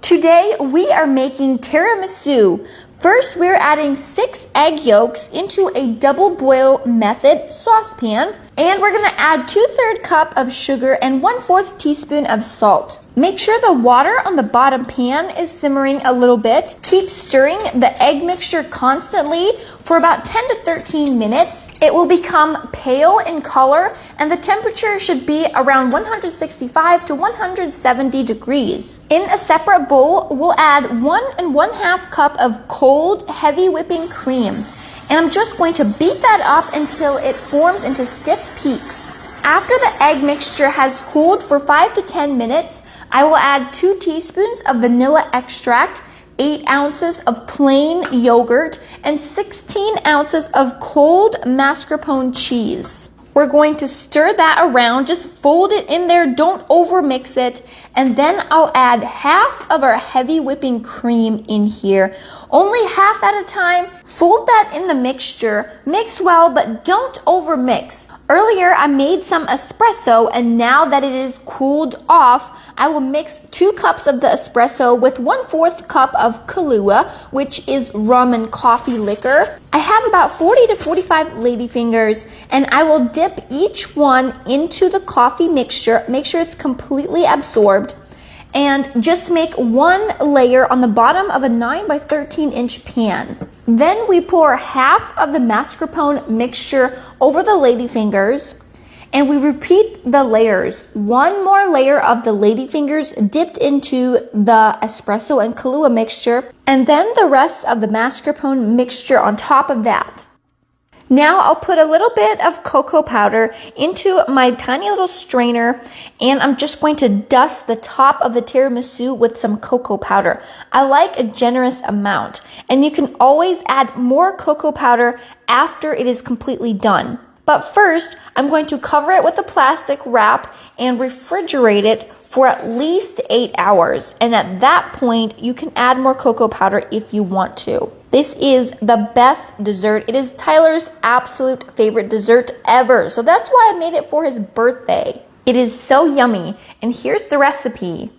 Today we are making tiramisu. First, we're adding 6 egg yolks into a double boil method saucepan, and we're gonna add 2/3 cup of sugar and 1/4 teaspoon of salt. Make sure the water on the bottom pan is simmering a little bit. Keep stirring the egg mixture constantly for about 10 to 13 minutes. It will become pale in color, and the temperature should be around 165 to 170 degrees. In a separate bowl, we'll add 1 1/2 cup of cold, heavy whipping cream. And I'm just going to beat that up until it forms into stiff peaks. After the egg mixture has cooled for 5 to 10 minutes, I will add 2 teaspoons of vanilla extract, 8 ounces of plain yogurt, and 16 ounces of cold mascarpone cheese. We're going to stir that around, just fold it in there, don't over mix it, and then I'll add half of our heavy whipping cream in here, only half at a time. Fold that in the mixture, mix well, but don't over mix. Earlier, I made some espresso, and now that it is cooled off, I will mix 2 cups of the espresso with 1/4 cup of Kahlua, which is rum and coffee liquor. I have about 40 to 45 ladyfingers, and I will dip each one into the coffee mixture. Make sure it's completely absorbed, and just make 1 layer on the bottom of a 9 by 13 inch pan. Then we pour half of the mascarpone mixture over the ladyfingers, and we repeat the layers. 1 more layer of the ladyfingers dipped into the espresso and Kahlua mixture, and then the rest of the mascarpone mixture on top of that. Now I'll put a little bit of cocoa powder into my tiny little strainer, and I'm just going to dust the top of the tiramisu with some cocoa powder. I like a generous amount, and you can always add more cocoa powder after it is completely done. But first, I'm going to cover it with a plastic wrap and refrigerate it for at least 8 hours. And at that point, you can add more cocoa powder if you want to. This is the best dessert. It is Tyler's absolute favorite dessert ever. So that's why I made it for his birthday. It is so yummy. And here's the recipe.